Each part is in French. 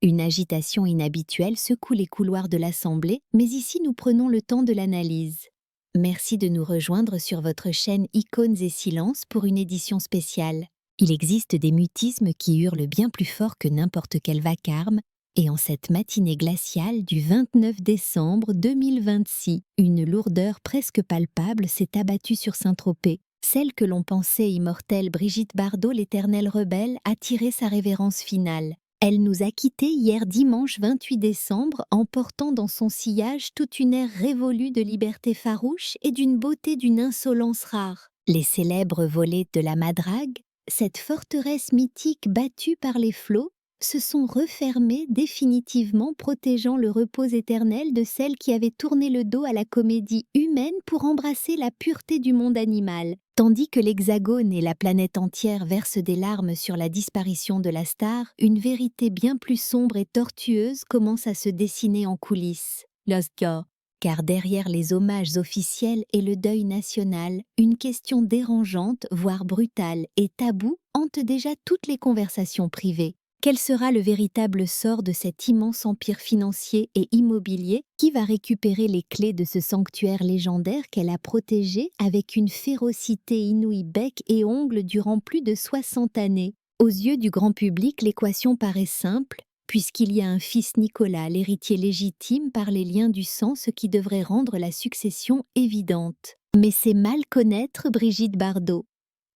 Une agitation inhabituelle secoue les couloirs de l'Assemblée, mais ici nous prenons le temps de l'analyse. Merci de nous rejoindre sur votre chaîne Icônes et Silences pour une édition spéciale. Il existe des mutismes qui hurlent bien plus fort que n'importe quel vacarme, et en cette matinée glaciale du 29 décembre 2026, une lourdeur presque palpable s'est abattue sur Saint-Tropez. Celle que l'on pensait immortelle, Brigitte Bardot, l'éternelle rebelle, a tiré sa révérence finale. Elle nous a quittés hier dimanche 28 décembre, emportant dans son sillage toute une ère révolue de liberté farouche et d'une beauté d'une insolence rare. Les célèbres volées de la Madrague, cette forteresse mythique battue par les flots, se sont refermées définitivement, protégeant le repos éternel de celle qui avait tourné le dos à la comédie humaine pour embrasser la pureté du monde animal. Tandis que l'Hexagone et la planète entière versent des larmes sur la disparition de la star, une vérité bien plus sombre et tortueuse commence à se dessiner en coulisses. Lost Girl. Car derrière les hommages officiels et le deuil national, une question dérangeante, voire brutale et taboue hante déjà toutes les conversations privées. Quel sera le véritable sort de cet immense empire financier et immobilier qui va récupérer les clés de ce sanctuaire légendaire qu'elle a protégé avec une férocité inouïe bec et ongles durant plus de 60 années? Aux yeux du grand public, l'équation paraît simple, puisqu'il y a un fils Nicolas, l'héritier légitime par les liens du sang, ce qui devrait rendre la succession évidente. Mais c'est mal connaître Brigitte Bardot.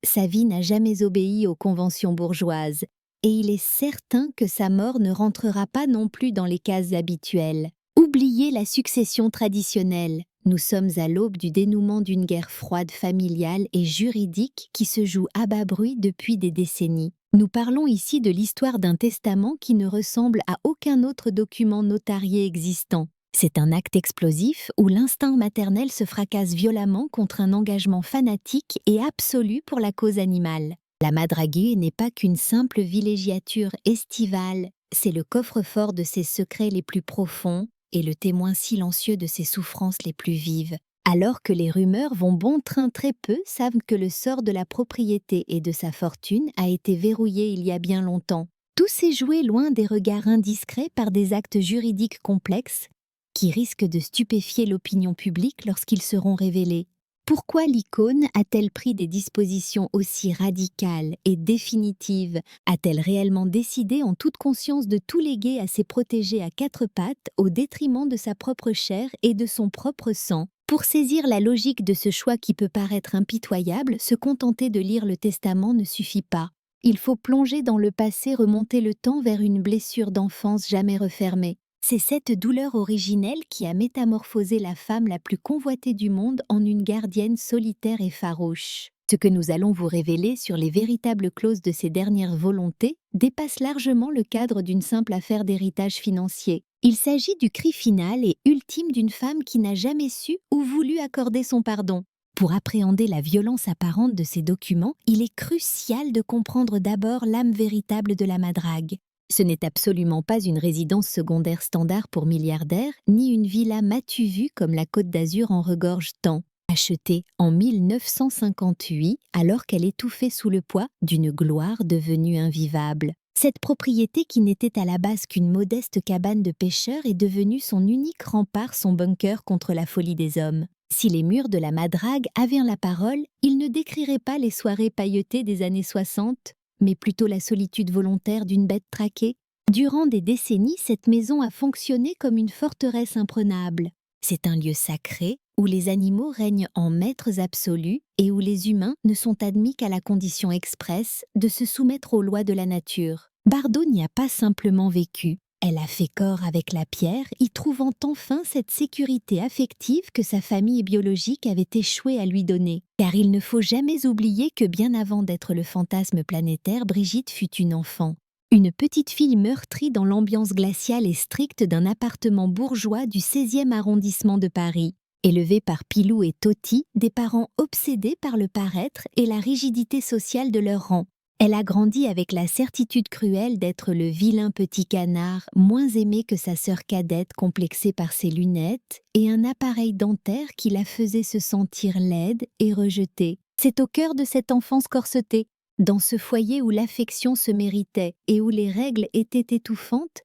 Sa vie n'a jamais obéi aux conventions bourgeoises, et il est certain que sa mort ne rentrera pas non plus dans les cases habituelles. Oubliez la succession traditionnelle. Nous sommes à l'aube du dénouement d'une guerre froide familiale et juridique qui se joue à bas bruit depuis des décennies. Nous parlons ici de l'histoire d'un testament qui ne ressemble à aucun autre document notarié existant. C'est un acte explosif où l'instinct maternel se fracasse violemment contre un engagement fanatique et absolu pour la cause animale. La Madrague n'est pas qu'une simple villégiature estivale, c'est le coffre-fort de ses secrets les plus profonds et le témoin silencieux de ses souffrances les plus vives. Alors que les rumeurs vont bon train, très peu savent que le sort de la propriété et de sa fortune a été verrouillé il y a bien longtemps. Tout s'est joué loin des regards indiscrets par des actes juridiques complexes qui risquent de stupéfier l'opinion publique lorsqu'ils seront révélés. Pourquoi l'icône a-t-elle pris des dispositions aussi radicales et définitives? A-t-elle réellement décidé en toute conscience de tout léguer à ses protégés à quatre pattes au détriment de sa propre chair et de son propre sang? Pour saisir la logique de ce choix qui peut paraître impitoyable, se contenter de lire le testament ne suffit pas. Il faut plonger dans le passé, remonter le temps vers une blessure d'enfance jamais refermée. C'est cette douleur originelle qui a métamorphosé la femme la plus convoitée du monde en une gardienne solitaire et farouche. Ce que nous allons vous révéler sur les véritables clauses de ses dernières volontés dépasse largement le cadre d'une simple affaire d'héritage financier. Il s'agit du cri final et ultime d'une femme qui n'a jamais su ou voulu accorder son pardon. Pour appréhender la violence apparente de ces documents, il est crucial de comprendre d'abord l'âme véritable de la Madrague. Ce n'est absolument pas une résidence secondaire standard pour milliardaires, ni une villa m'as-tu vu comme la Côte d'Azur en regorge tant. Achetée en 1958, alors qu'elle étouffait sous le poids d'une gloire devenue invivable. Cette propriété qui n'était à la base qu'une modeste cabane de pêcheurs est devenue son unique rempart, son bunker contre la folie des hommes. Si les murs de la Madrague avaient la parole, ils ne décriraient pas les soirées pailletées des années 60, mais plutôt la solitude volontaire d'une bête traquée. Durant des décennies, cette maison a fonctionné comme une forteresse imprenable. C'est un lieu sacré où les animaux règnent en maîtres absolus et où les humains ne sont admis qu'à la condition expresse de se soumettre aux lois de la nature. Bardot n'y a pas simplement vécu. Elle a fait corps avec la pierre, y trouvant enfin cette sécurité affective que sa famille biologique avait échoué à lui donner. Car il ne faut jamais oublier que bien avant d'être le fantasme planétaire, Brigitte fut une enfant. Une petite fille meurtrie dans l'ambiance glaciale et stricte d'un appartement bourgeois du 16e arrondissement de Paris. Élevée par Pilou et Toti, des parents obsédés par le paraître et la rigidité sociale de leur rang. Elle a grandi avec la certitude cruelle d'être le vilain petit canard, moins aimé que sa sœur cadette complexée par ses lunettes, et un appareil dentaire qui la faisait se sentir laide et rejetée. C'est au cœur de cette enfance corsetée, dans ce foyer où l'affection se méritait et où les règles étaient étouffantes,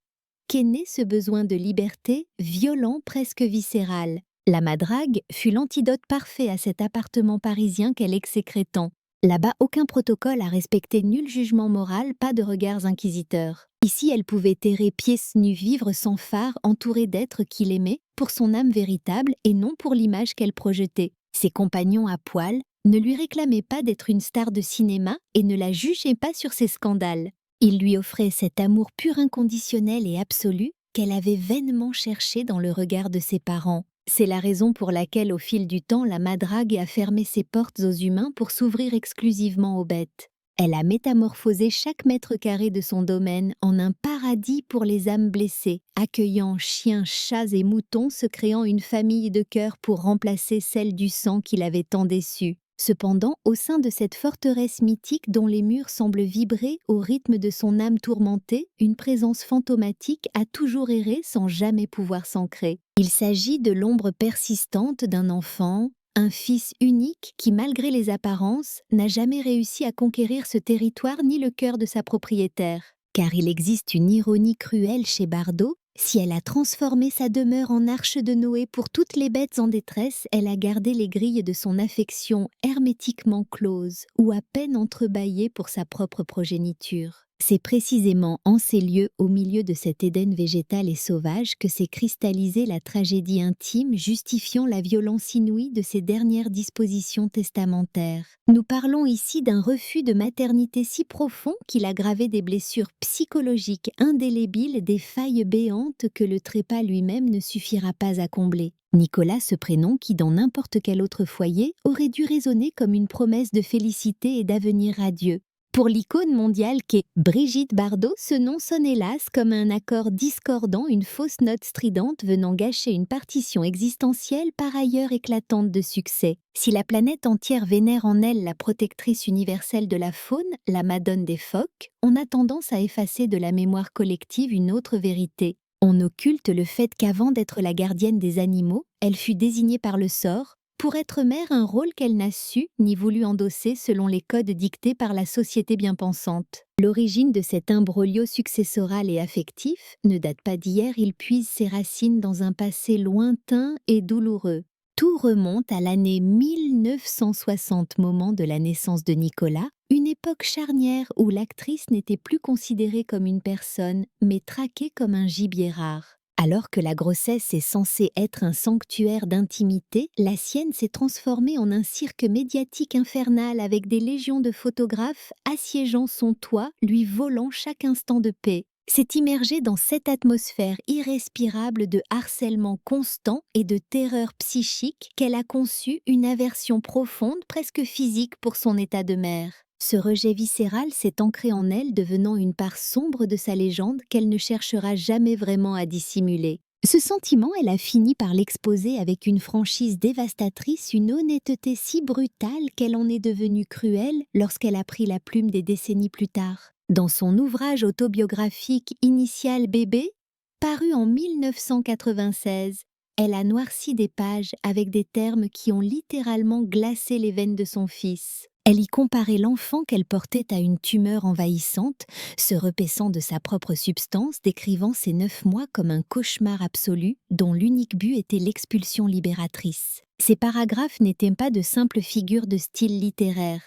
qu'est né ce besoin de liberté, violent, presque viscéral. La Madrague fut l'antidote parfait à cet appartement parisien qu'elle exécrait tant. Là-bas, aucun protocole à respecter, nul jugement moral, pas de regards inquisiteurs. Ici, elle pouvait errer pieds nus, vivre sans phare, entourée d'êtres qu'il aimait, pour son âme véritable et non pour l'image qu'elle projetait. Ses compagnons à poil ne lui réclamaient pas d'être une star de cinéma et ne la jugeaient pas sur ses scandales. Ils lui offraient cet amour pur, inconditionnel et absolu qu'elle avait vainement cherché dans le regard de ses parents. C'est la raison pour laquelle, au fil du temps, la Madrague a fermé ses portes aux humains pour s'ouvrir exclusivement aux bêtes. Elle a métamorphosé chaque mètre carré de son domaine en un paradis pour les âmes blessées, accueillant chiens, chats et moutons, se créant une famille de cœur pour remplacer celle du sang qui l'avait tant déçue. Cependant, au sein de cette forteresse mythique dont les murs semblent vibrer au rythme de son âme tourmentée, une présence fantomatique a toujours erré sans jamais pouvoir s'ancrer. Il s'agit de l'ombre persistante d'un enfant, un fils unique qui, malgré les apparences, n'a jamais réussi à conquérir ce territoire ni le cœur de sa propriétaire. Car il existe une ironie cruelle chez Bardot. Si elle a transformé sa demeure en arche de Noé pour toutes les bêtes en détresse, elle a gardé les grilles de son affection hermétiquement closes ou à peine entrebâillées pour sa propre progéniture. C'est précisément en ces lieux, au milieu de cet Éden végétal et sauvage, que s'est cristallisée la tragédie intime justifiant la violence inouïe de ses dernières dispositions testamentaires. Nous parlons ici d'un refus de maternité si profond qu'il a gravé des blessures psychologiques indélébiles, des failles béantes que le trépas lui-même ne suffira pas à combler. Nicolas, ce prénom qui, dans n'importe quel autre foyer, aurait dû résonner comme une promesse de félicité et d'avenir radieux. Pour l'icône mondiale qu'est Brigitte Bardot, ce nom sonne hélas comme un accord discordant, une fausse note stridente venant gâcher une partition existentielle par ailleurs éclatante de succès. Si la planète entière vénère en elle la protectrice universelle de la faune, la Madone des phoques, on a tendance à effacer de la mémoire collective une autre vérité. On occulte le fait qu'avant d'être la gardienne des animaux, elle fut désignée par le sort pour être mère, un rôle qu'elle n'a su ni voulu endosser selon les codes dictés par la société bien pensante. L'origine de cet imbroglio successoral et affectif ne date pas d'hier, il puise ses racines dans un passé lointain et douloureux. Tout remonte à l'année 1960, moment de la naissance de Nicolas, une époque charnière où l'actrice n'était plus considérée comme une personne, mais traquée comme un gibier rare. Alors que la grossesse est censée être un sanctuaire d'intimité, la sienne s'est transformée en un cirque médiatique infernal avec des légions de photographes assiégeant son toit, lui volant chaque instant de paix. C'est immergé dans cette atmosphère irrespirable de harcèlement constant et de terreur psychique qu'elle a conçu une aversion profonde, presque physique, pour son état de mère. Ce rejet viscéral s'est ancré en elle, devenant une part sombre de sa légende qu'elle ne cherchera jamais vraiment à dissimuler. Ce sentiment, elle a fini par l'exposer avec une franchise dévastatrice, une honnêteté si brutale qu'elle en est devenue cruelle lorsqu'elle a pris la plume des décennies plus tard. Dans son ouvrage autobiographique Initial bébé, paru en 1996, elle a noirci des pages avec des termes qui ont littéralement glacé les veines de son fils. Elle y comparait l'enfant qu'elle portait à une tumeur envahissante, se repaissant de sa propre substance, décrivant ses 9 mois comme un cauchemar absolu dont l'unique but était l'expulsion libératrice. Ces paragraphes n'étaient pas de simples figures de style littéraire.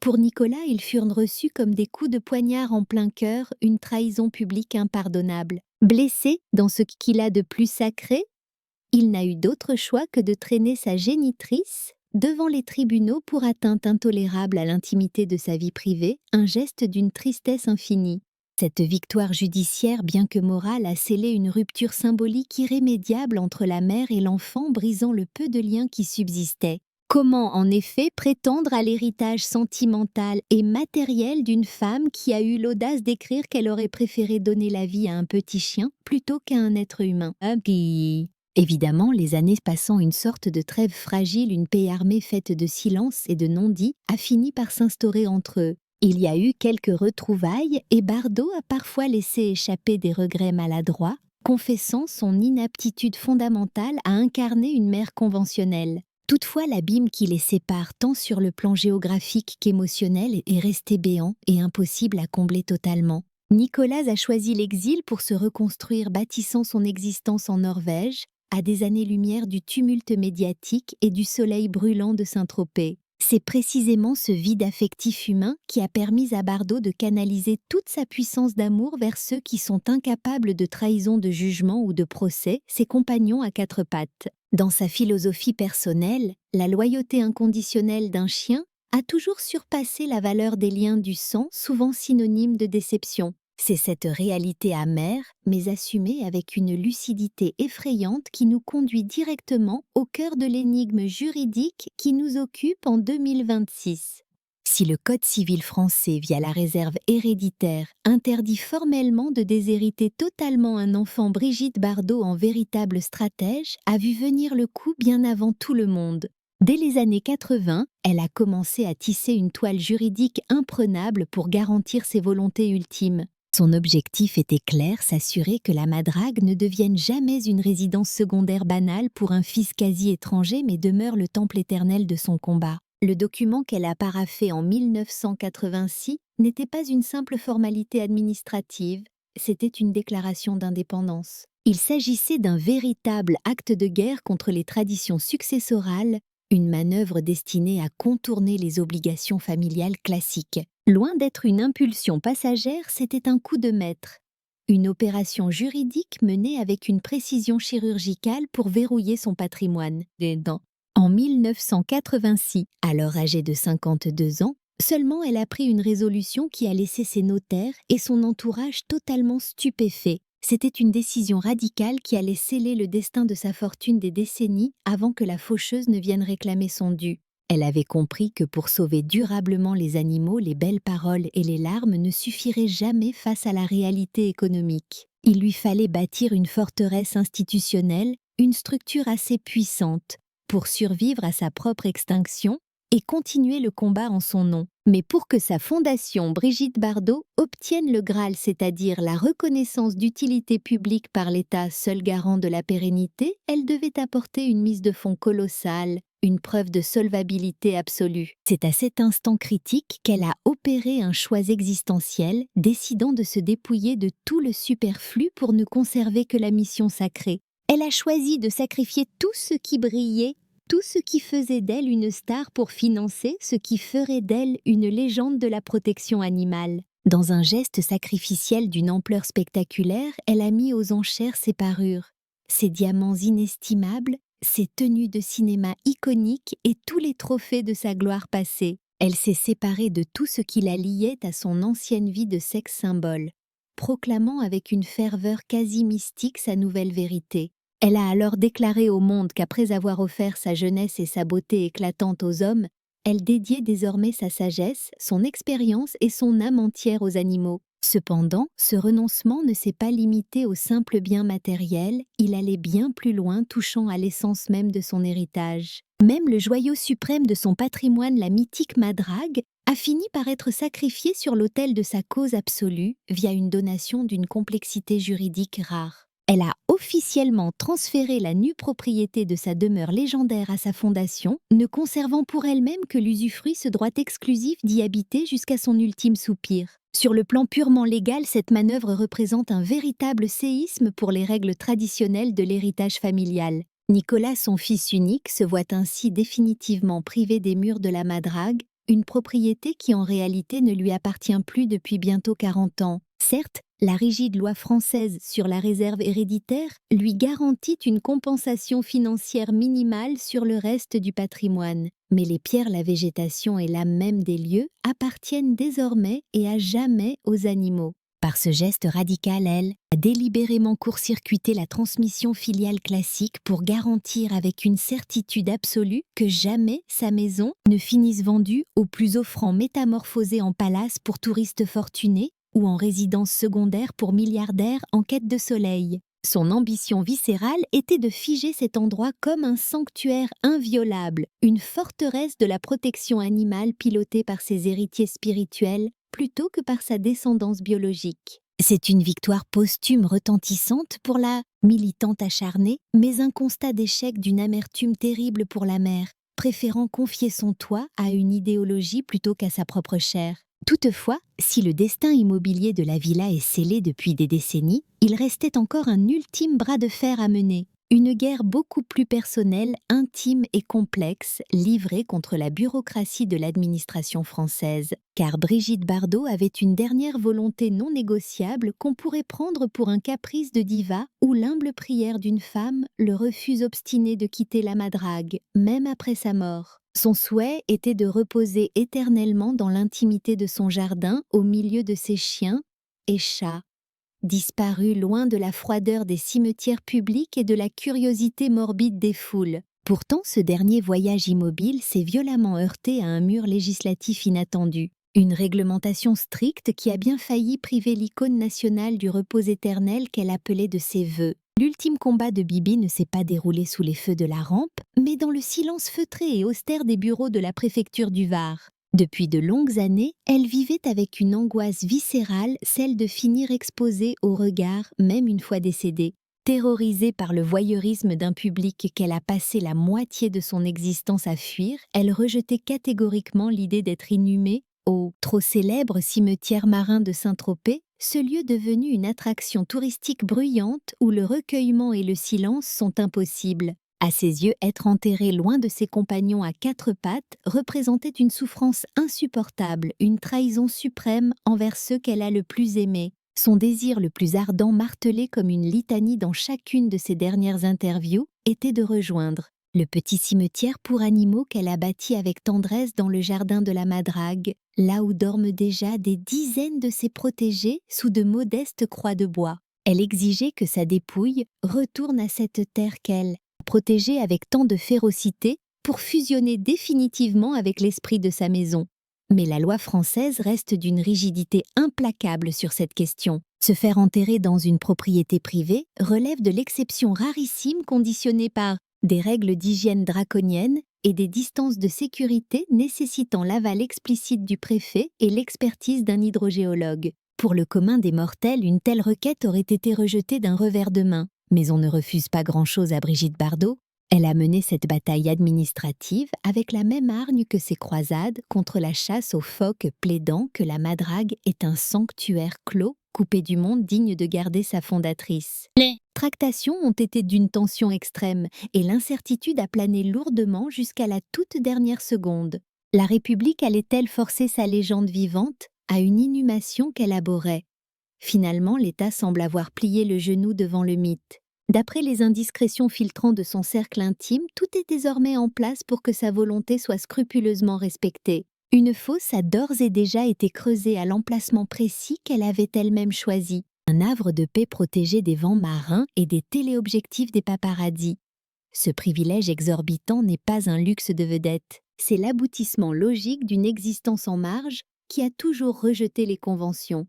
Pour Nicolas, ils furent reçus comme des coups de poignard en plein cœur, une trahison publique impardonnable. Blessé dans ce qu'il a de plus sacré, il n'a eu d'autre choix que de traîner sa génitrice devant les tribunaux pour atteinte intolérable à l'intimité de sa vie privée, un geste d'une tristesse infinie. Cette victoire judiciaire, bien que morale, a scellé une rupture symbolique irrémédiable entre la mère et l'enfant, brisant le peu de liens qui subsistaient. Comment, en effet, prétendre à l'héritage sentimental et matériel d'une femme qui a eu l'audace d'écrire qu'elle aurait préféré donner la vie à un petit chien plutôt qu'à un être humain? Évidemment, les années passant une sorte de trêve fragile, une paix armée faite de silence et de non-dits a fini par s'instaurer entre eux. Il y a eu quelques retrouvailles et Bardot a parfois laissé échapper des regrets maladroits, confessant son inaptitude fondamentale à incarner une mère conventionnelle. Toutefois, l'abîme qui les sépare tant sur le plan géographique qu'émotionnel est resté béant et impossible à combler totalement. Nicolas a choisi l'exil pour se reconstruire, bâtissant son existence en Norvège, à des années-lumière du tumulte médiatique et du soleil brûlant de Saint-Tropez. C'est précisément ce vide affectif humain qui a permis à Bardot de canaliser toute sa puissance d'amour vers ceux qui sont incapables de trahison, de jugement ou de procès, ses compagnons à quatre pattes. Dans sa philosophie personnelle, la loyauté inconditionnelle d'un chien a toujours surpassé la valeur des liens du sang, souvent synonyme de déception. C'est cette réalité amère, mais assumée avec une lucidité effrayante qui nous conduit directement au cœur de l'énigme juridique qui nous occupe en 2026. Si le Code civil français, via la réserve héréditaire, interdit formellement de déshériter totalement un enfant, Brigitte Bardot, en véritable stratège, a vu venir le coup bien avant tout le monde. Dès les années 80, elle a commencé à tisser une toile juridique imprenable pour garantir ses volontés ultimes. Son objectif était clair, s'assurer que la Madrague ne devienne jamais une résidence secondaire banale pour un fils quasi étranger mais demeure le temple éternel de son combat. Le document qu'elle a paraphé en 1986 n'était pas une simple formalité administrative, c'était une déclaration d'indépendance. Il s'agissait d'un véritable acte de guerre contre les traditions successorales, une manœuvre destinée à contourner les obligations familiales classiques. Loin d'être une impulsion passagère, c'était un coup de maître. Une opération juridique menée avec une précision chirurgicale pour verrouiller son patrimoine. En 1986, alors âgée de 52 ans, seulement elle a pris une résolution qui a laissé ses notaires et son entourage totalement stupéfaits. C'était une décision radicale qui allait sceller le destin de sa fortune des décennies avant que la faucheuse ne vienne réclamer son dû. Elle avait compris que pour sauver durablement les animaux, les belles paroles et les larmes ne suffiraient jamais face à la réalité économique. Il lui fallait bâtir une forteresse institutionnelle, une structure assez puissante, pour survivre à sa propre extinction et continuer le combat en son nom. Mais pour que sa fondation, Brigitte Bardot, obtienne le Graal, c'est-à-dire la reconnaissance d'utilité publique par l'État, seul garant de la pérennité, elle devait apporter une mise de fonds colossale, une preuve de solvabilité absolue. C'est à cet instant critique qu'elle a opéré un choix existentiel, décidant de se dépouiller de tout le superflu pour ne conserver que la mission sacrée. Elle a choisi de sacrifier tout ce qui brillait, tout ce qui faisait d'elle une star pour financer ce qui ferait d'elle une légende de la protection animale. Dans un geste sacrificiel d'une ampleur spectaculaire, elle a mis aux enchères ses parures, ses diamants inestimables, ses tenues de cinéma iconiques et tous les trophées de sa gloire passée. Elle s'est séparée de tout ce qui la liait à son ancienne vie de sexe symbole, proclamant avec une ferveur quasi mystique sa nouvelle vérité. Elle a alors déclaré au monde qu'après avoir offert sa jeunesse et sa beauté éclatante aux hommes, elle dédiait désormais sa sagesse, son expérience et son âme entière aux animaux. Cependant, ce renoncement ne s'est pas limité aux simples biens matériels, il allait bien plus loin, touchant à l'essence même de son héritage. Même le joyau suprême de son patrimoine, la mythique Madrague, a fini par être sacrifié sur l'autel de sa cause absolue via une donation d'une complexité juridique rare. Elle a officiellement transféré la nue propriété de sa demeure légendaire à sa fondation, ne conservant pour elle-même que l'usufruit, ce droit exclusif d'y habiter jusqu'à son ultime soupir. Sur le plan purement légal, cette manœuvre représente un véritable séisme pour les règles traditionnelles de l'héritage familial. Nicolas, son fils unique, se voit ainsi définitivement privé des murs de la Madrague, une propriété qui en réalité ne lui appartient plus depuis bientôt 40 ans. Certes, la rigide loi française sur la réserve héréditaire lui garantit une compensation financière minimale sur le reste du patrimoine. Mais les pierres, la végétation et l'âme même des lieux appartiennent désormais et à jamais aux animaux. Par ce geste radical, elle a délibérément court-circuité la transmission filiale classique pour garantir avec une certitude absolue que jamais sa maison ne finisse vendue aux plus offrants métamorphosés en palace pour touristes fortunés ou en résidence secondaire pour milliardaires en quête de soleil. Son ambition viscérale était de figer cet endroit comme un sanctuaire inviolable, une forteresse de la protection animale pilotée par ses héritiers spirituels plutôt que par sa descendance biologique. C'est une victoire posthume retentissante pour la militante acharnée, mais un constat d'échec d'une amertume terrible pour la mère, préférant confier son toit à une idéologie plutôt qu'à sa propre chair. Toutefois, si le destin immobilier de la villa est scellé depuis des décennies, il restait encore un ultime bras de fer à mener. Une guerre beaucoup plus personnelle, intime et complexe, livrée contre la bureaucratie de l'administration française. Car Brigitte Bardot avait une dernière volonté non négociable qu'on pourrait prendre pour un caprice de diva ou l'humble prière d'une femme, le refus obstiné de quitter la Madrague, même après sa mort. Son souhait était de reposer éternellement dans l'intimité de son jardin au milieu de ses chiens et chats, disparus loin de la froideur des cimetières publics et de la curiosité morbide des foules. Pourtant, ce dernier voyage immobile s'est violemment heurté à un mur législatif inattendu. Une réglementation stricte qui a bien failli priver l'icône nationale du repos éternel qu'elle appelait de ses vœux. L'ultime combat de Bibi ne s'est pas déroulé sous les feux de la rampe, mais dans le silence feutré et austère des bureaux de la préfecture du Var. Depuis de longues années, elle vivait avec une angoisse viscérale, celle de finir exposée au regard, même une fois décédée. Terrorisée par le voyeurisme d'un public qu'elle a passé la moitié de son existence à fuir, elle rejetait catégoriquement l'idée d'être inhumée au trop célèbre cimetière marin de Saint-Tropez, ce lieu devenu une attraction touristique bruyante où le recueillement et le silence sont impossibles. À ses yeux, être enterrée loin de ses compagnons à quatre pattes représentait une souffrance insupportable, une trahison suprême envers ceux qu'elle a le plus aimés. Son désir le plus ardent, martelé comme une litanie dans chacune de ses dernières interviews, était de rejoindre le petit cimetière pour animaux qu'elle a bâti avec tendresse dans le jardin de la Madrague, là où dorment déjà des dizaines de ses protégés sous de modestes croix de bois. Elle exigeait que sa dépouille retourne à cette terre qu'elle, protégée avec tant de férocité, pour fusionner définitivement avec l'esprit de sa maison. Mais la loi française reste d'une rigidité implacable sur cette question. Se faire enterrer dans une propriété privée relève de l'exception rarissime conditionnée par des règles d'hygiène draconiennes et des distances de sécurité nécessitant l'aval explicite du préfet et l'expertise d'un hydrogéologue. Pour le commun des mortels, une telle requête aurait été rejetée d'un revers de main. Mais on ne refuse pas grand-chose à Brigitte Bardot. Elle a mené cette bataille administrative avec la même hargne que ses croisades contre la chasse aux phoques, plaidant que la Madrague est un sanctuaire clos, coupé du monde digne de garder sa fondatrice. Les tractations ont été d'une tension extrême et l'incertitude a plané lourdement jusqu'à la toute dernière seconde. La République allait-elle forcer sa légende vivante à une inhumation qu'elle abhorrait? Finalement, l'État semble avoir plié le genou devant le mythe. D'après les indiscrétions filtrant de son cercle intime, tout est désormais en place pour que sa volonté soit scrupuleusement respectée. Une fosse a d'ores et déjà été creusée à l'emplacement précis qu'elle avait elle-même choisi. Un havre de paix protégé des vents marins et des téléobjectifs des paparazzis. Ce privilège exorbitant n'est pas un luxe de vedette. C'est l'aboutissement logique d'une existence en marge qui a toujours rejeté les conventions.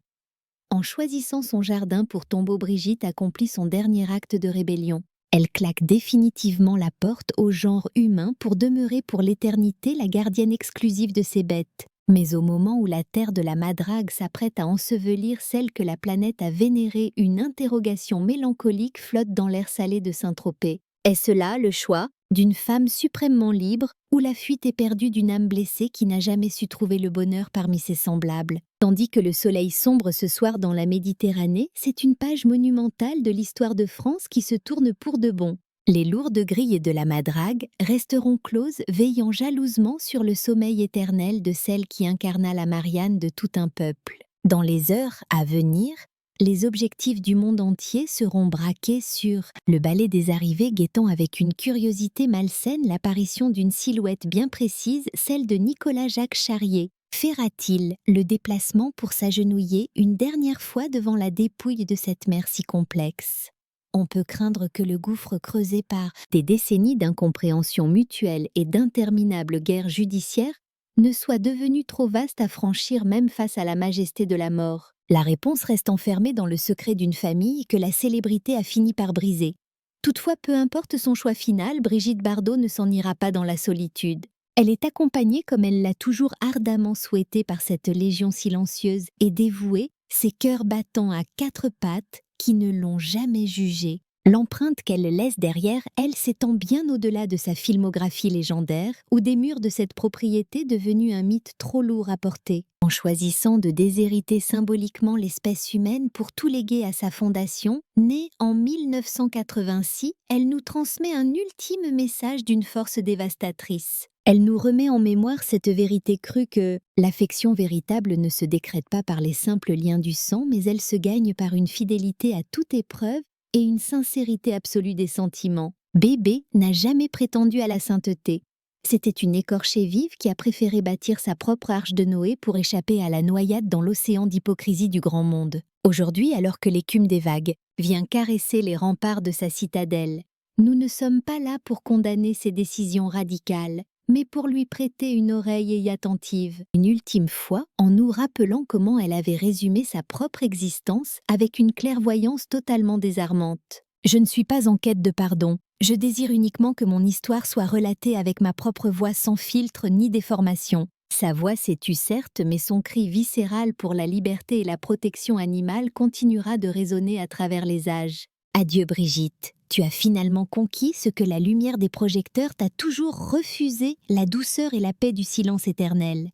En choisissant son jardin pour tombeau, Brigitte accomplit son dernier acte de rébellion. Elle claque définitivement la porte au genre humain pour demeurer pour l'éternité la gardienne exclusive de ses bêtes. Mais au moment où la terre de la Madrague s'apprête à ensevelir celle que la planète a vénérée, une interrogation mélancolique flotte dans l'air salé de Saint-Tropez. Est-ce là le choix d'une femme suprêmement libre ou la fuite éperdue d'une âme blessée qui n'a jamais su trouver le bonheur parmi ses semblables? Tandis que le soleil sombre ce soir dans la Méditerranée, c'est une page monumentale de l'histoire de France qui se tourne pour de bon. Les lourdes grilles de la Madrague resteront closes, veillant jalousement sur le sommeil éternel de celle qui incarna la Marianne de tout un peuple. Dans les heures à venir, les objectifs du monde entier seront braqués sur le balai des arrivées, guettant avec une curiosité malsaine l'apparition d'une silhouette bien précise, celle de Nicolas-Jacques Charrier. Fera-t-il le déplacement pour s'agenouiller une dernière fois devant la dépouille de cette mère si complexe? On peut craindre que le gouffre creusé par des décennies d'incompréhension mutuelle et d'interminables guerres judiciaires ne soit devenu trop vaste à franchir même face à la majesté de la mort. La réponse reste enfermée dans le secret d'une famille que la célébrité a fini par briser. Toutefois, peu importe son choix final, Brigitte Bardot ne s'en ira pas dans la solitude. Elle est accompagnée comme elle l'a toujours ardemment souhaité par cette légion silencieuse et dévouée, ses cœurs battant à quatre pattes qui ne l'ont jamais jugée. L'empreinte qu'elle laisse derrière elle s'étend bien au-delà de sa filmographie légendaire ou des murs de cette propriété devenue un mythe trop lourd à porter. En choisissant de déshériter symboliquement l'espèce humaine pour tout léguer à sa fondation, née en 1986, elle nous transmet un ultime message d'une force dévastatrice. Elle nous remet en mémoire cette vérité crue que l'affection véritable ne se décrète pas par les simples liens du sang, mais elle se gagne par une fidélité à toute épreuve et une sincérité absolue des sentiments. Bébé n'a jamais prétendu à la sainteté. C'était une écorchée vive qui a préféré bâtir sa propre arche de Noé pour échapper à la noyade dans l'océan d'hypocrisie du grand monde. Aujourd'hui, alors que l'écume des vagues vient caresser les remparts de sa citadelle, nous ne sommes pas là pour condamner ses décisions radicales, mais pour lui prêter une oreille attentive, une ultime fois, en nous rappelant comment elle avait résumé sa propre existence avec une clairvoyance totalement désarmante. Je ne suis pas en quête de pardon. Je désire uniquement que mon histoire soit relatée avec ma propre voix sans filtre ni déformation. Sa voix s'est tue certes, mais son cri viscéral pour la liberté et la protection animale continuera de résonner à travers les âges. Adieu Brigitte, tu as finalement conquis ce que la lumière des projecteurs t'a toujours refusé, la douceur et la paix du silence éternel.